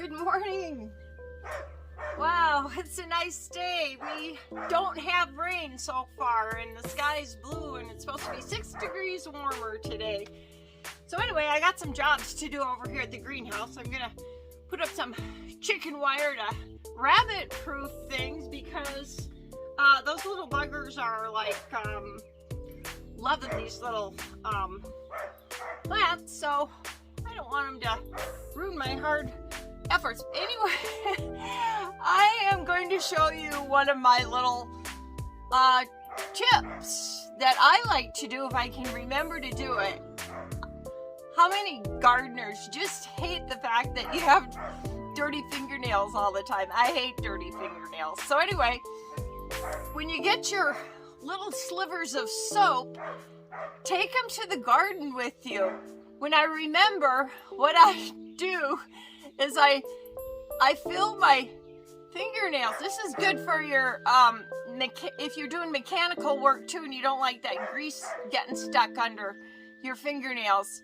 Good morning. Wow, it's a nice day. We don't have rain so far and the sky's blue and it's supposed to be 6 degrees warmer today. So anyway, I got some jobs to do over here at the greenhouse. I'm gonna put up some chicken wire to rabbit proof things because those little buggers are like loving these little plants, so I don't want them to ruin my hard efforts. Anyway, I am going to show you one of my little tips that I like to do if I can remember to do it. How many gardeners just hate the fact that you have dirty fingernails all the time? I hate dirty fingernails. So anyway, when you get your little slivers of soap, take them to the garden with you. When I remember, what I do is I fill my fingernails. This is good for your if you're doing mechanical work too and you don't like that grease getting stuck under your fingernails.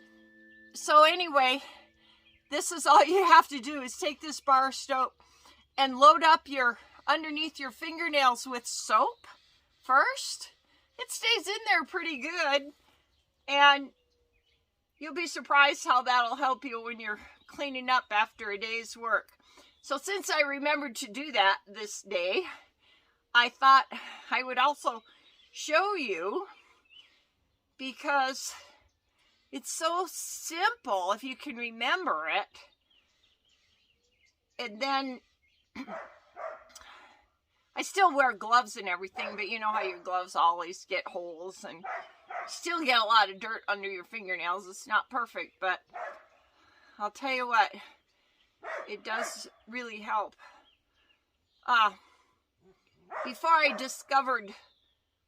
So anyway, this is all you have to do is take this bar of soap and load up your underneath your fingernails with soap first. It stays in there pretty good, and you'll be surprised how that'll help you when you're cleaning up after a day's work. So since I remembered to do that this day, I thought I would also show you, because it's so simple if you can remember it. And then I still wear gloves and everything, but you know how your gloves always get holes and still get a lot of dirt under your fingernails. It's not perfect, but I'll tell you what, it does really help. Before I discovered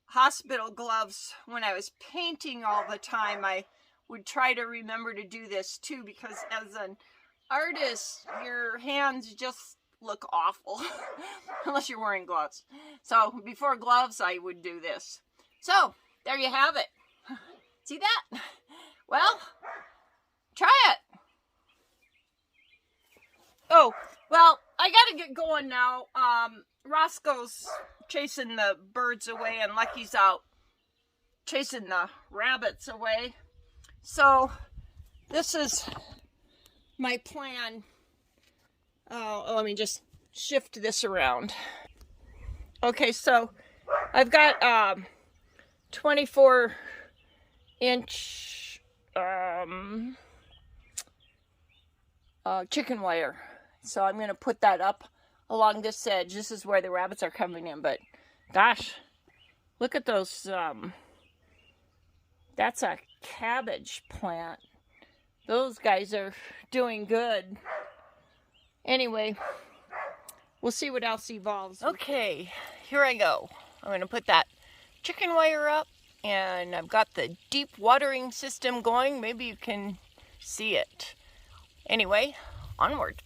hospital gloves, when I was painting all the time, I would try to remember to do this too, because as an artist, your hands just look awful unless you're wearing gloves. So before gloves, I would do this. So there you have it. See that? Well, try it. Oh, well, I gotta get going now. Roscoe's chasing the birds away and Lucky's out chasing the rabbits away. So this is my plan. Let me just shift this around. Okay, so I've got 24-inch chicken wire. So I'm going to put that up along this edge. This is where the rabbits are coming in, but gosh, look at those. That's a cabbage plant. Those guys are doing good. Anyway, we'll see what else evolves. Okay, here I go. I'm going to put that chicken wire up, and I've got the deep watering system going. Maybe you can see it. Anyway, onward.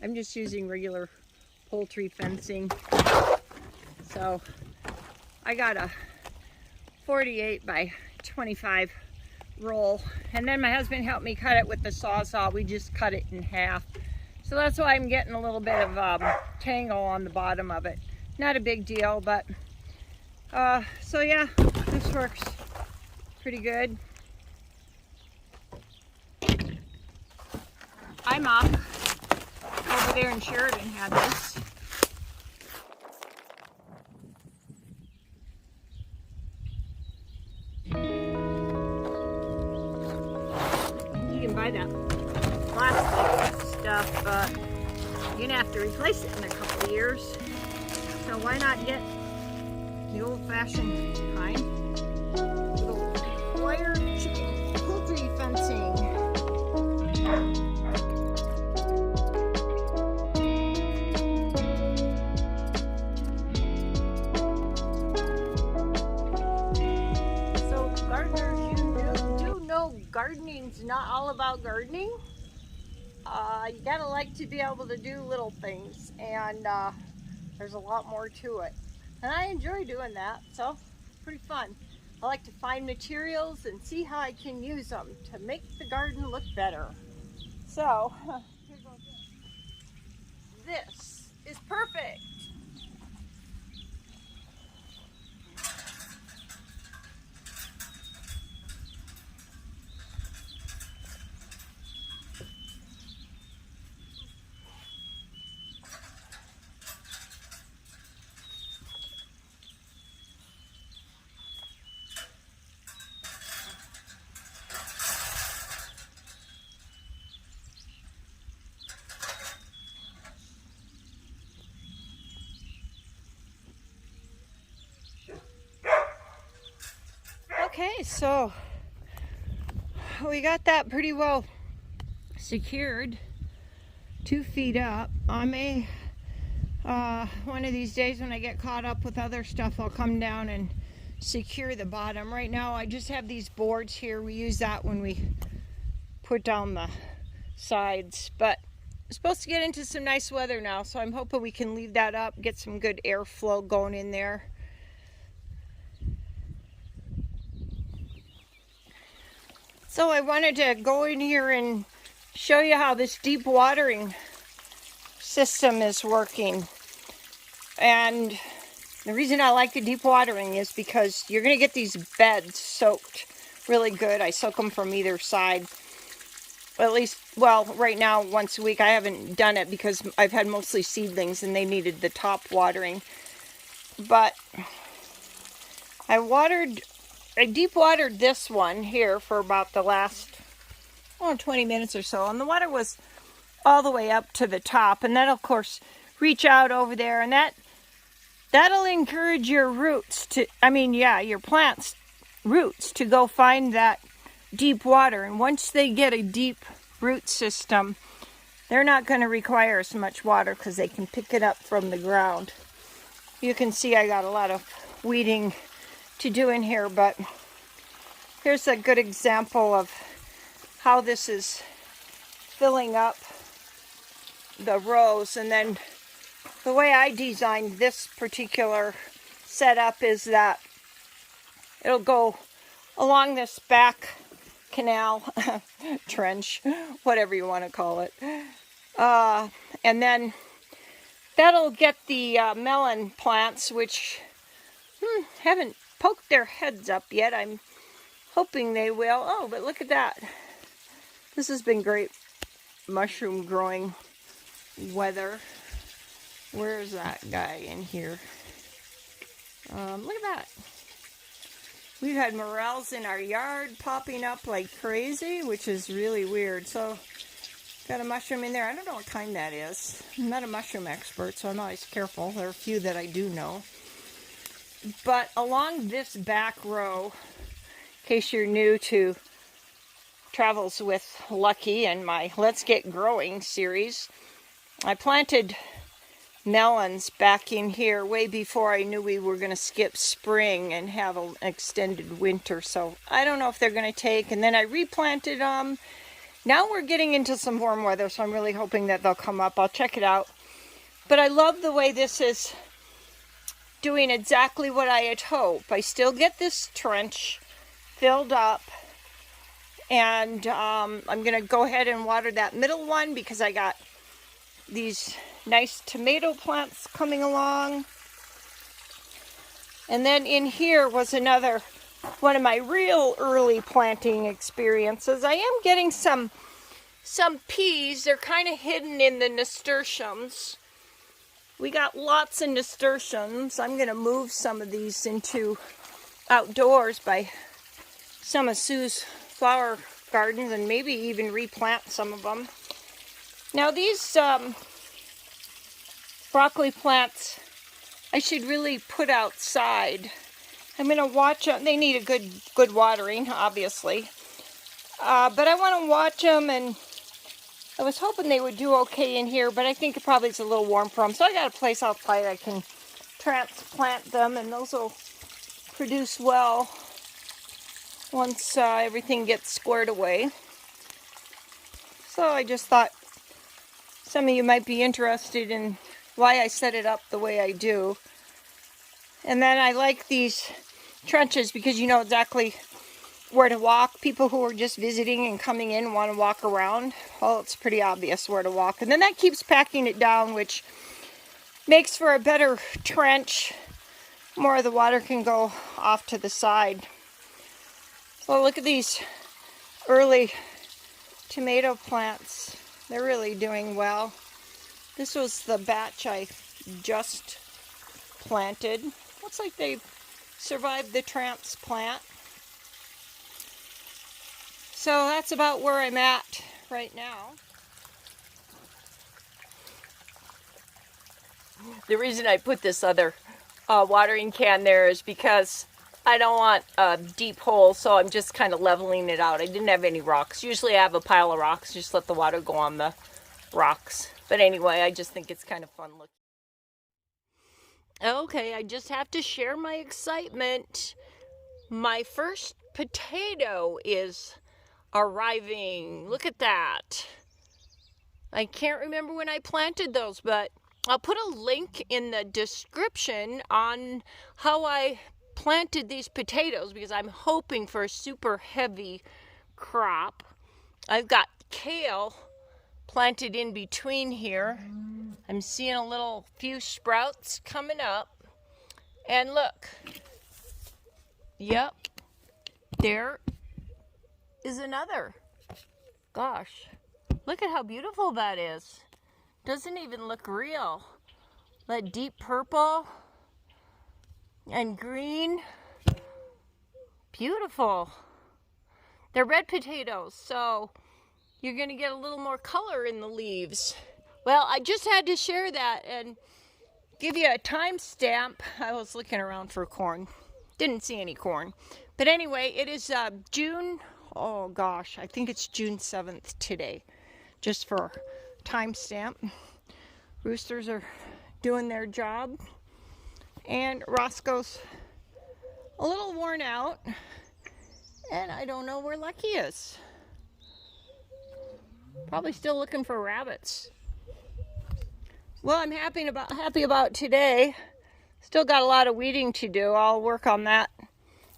I'm just using regular poultry fencing. So I got a 48 by 25 roll, and then my husband helped me cut it with the Sawzall. We just cut it in half. So that's why I'm getting a little bit of tangle on the bottom of it. Not a big deal, but so yeah, this works pretty good. I'm up. Over there in Sheridan had this. You can buy that plastic stuff, but you're gonna have to replace it in a couple of years. So why not get the old-fashioned kind? Little wire chicken gardening's not all about gardening. You gotta like to be able to do little things, and there's a lot more to it. And I enjoy doing that, so pretty fun. I like to find materials and see how I can use them to make the garden look better. So, this is perfect. Okay, so we got that pretty well secured, 2 feet up. I may, one of these days when I get caught up with other stuff, I'll come down and secure the bottom. Right now I just have these boards here. We use that when we put down the sides, but it's supposed to get into some nice weather now, so I'm hoping we can leave that up, get some good airflow going in there. So I wanted to go in here and show you how this deep watering system is working. And the reason I like the deep watering is because you're going to get these beds soaked really good. I soak them from either side. At least, well, right now, once a week. I haven't done it because I've had mostly seedlings and they needed the top watering. But I deep watered this one here for about the last 20 minutes or so, and the water was all the way up to the top, and that'll of course reach out over there, and that'll encourage your roots to, your plants roots to go find that deep water. And once they get a deep root system, they're not going to require as much water because they can pick it up from the ground. You can see I got a lot of weeding to do in here, but here's a good example of how this is filling up the rows. And then the way I designed this particular setup is that it'll go along this back canal, trench, whatever you want to call it, and then that'll get the melon plants, which haven't poked their heads up yet. I'm hoping they will. Oh, but look at that. This has been great mushroom growing weather. Where's that guy in here? Look at that. We've had morels in our yard popping up like crazy, which is really weird. So, got a mushroom in there. I don't know what kind that is. I'm not a mushroom expert, so I'm always careful. There are a few that I do know. But along this back row, in case you're new to Travels with Lucky and my Let's Get Growing series, I planted melons back in here way before I knew we were going to skip spring and have an extended winter. So I don't know if they're going to take. And then I replanted them. Now we're getting into some warm weather, so I'm really hoping that they'll come up. I'll check it out. But I love the way this is doing exactly what I had hoped. I still get this trench filled up. And I'm going to go ahead and water that middle one because I got these nice tomato plants coming along. And then in here was another one of my real early planting experiences. I am getting some peas. They're kind of hidden in the nasturtiums. We got lots of nasturtiums. I'm going to move some of these into outdoors by some of Sue's flower gardens and maybe even replant some of them. Now these broccoli plants I should really put outside. I'm going to watch them. They need a good watering, obviously. But I want to watch them, and I was hoping they would do okay in here, but I think it probably is a little warm for them. So I got a place outside I can transplant them, and those will produce well. once everything gets squared away. So I just thought some of you might be interested in why I set it up the way I do. And then I like these trenches because you know exactly where to walk. People who are just visiting and coming in want to walk around. Well, it's pretty obvious where to walk. And then that keeps packing it down, which makes for a better trench. More of the water can go off to the side. So look at these early tomato plants. They're really doing well. This was the batch I just planted. Looks like they survived the transplant. So that's about where I'm at right now. The reason I put this other watering can there is because I don't want a deep hole, so I'm just kind of leveling it out. I didn't have any rocks. Usually I have a pile of rocks, just let the water go on the rocks. But anyway, I just think it's kind of fun looking. Okay, I just have to share my excitement. My first potato is arriving. Look at that. I can't remember when I planted those, but I'll put a link in the description on how I planted these potatoes because I'm hoping for a super heavy crop. I've got kale planted in between here. I'm seeing a few sprouts coming up. And look. Yep. There is another. Gosh. Look at how beautiful that is. Doesn't even look real. That deep purple and green. Beautiful. They're red potatoes, so you're going to get a little more color in the leaves. Well, I just had to share that and give you a timestamp. I was looking around for corn. Didn't see any corn. But anyway, it is June, oh gosh, I think it's June 7th today. Just for timestamp. Roosters are doing their job. And Roscoe's a little worn out. And I don't know where Lucky is. Probably still looking for rabbits. Well, I'm happy about today. Still got a lot of weeding to do. I'll work on that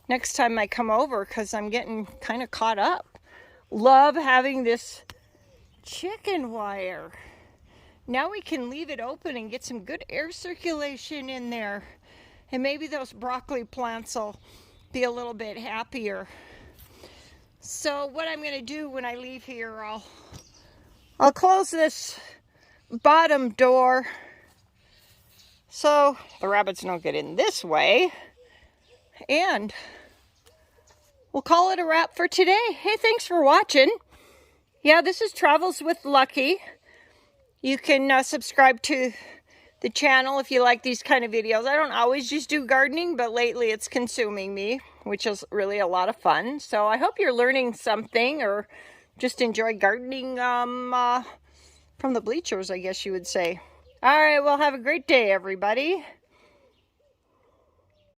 next time I come over because I'm getting kind of caught up. Love having this chicken wire. Now we can leave it open and get some good air circulation in there. And maybe those broccoli plants will be a little bit happier. So what I'm going to do when I leave here, I'll close this bottom door so the rabbits don't get in this way. And we'll call it a wrap for today. Hey, thanks for watching. Yeah, this is Travels with Lucky. You can subscribe to the channel if you like these kind of videos. I don't always just do gardening, but lately it's consuming me, which is really a lot of fun. So I hope you're learning something or just enjoy gardening from the bleachers, I guess you would say. All right, well, have a great day, everybody.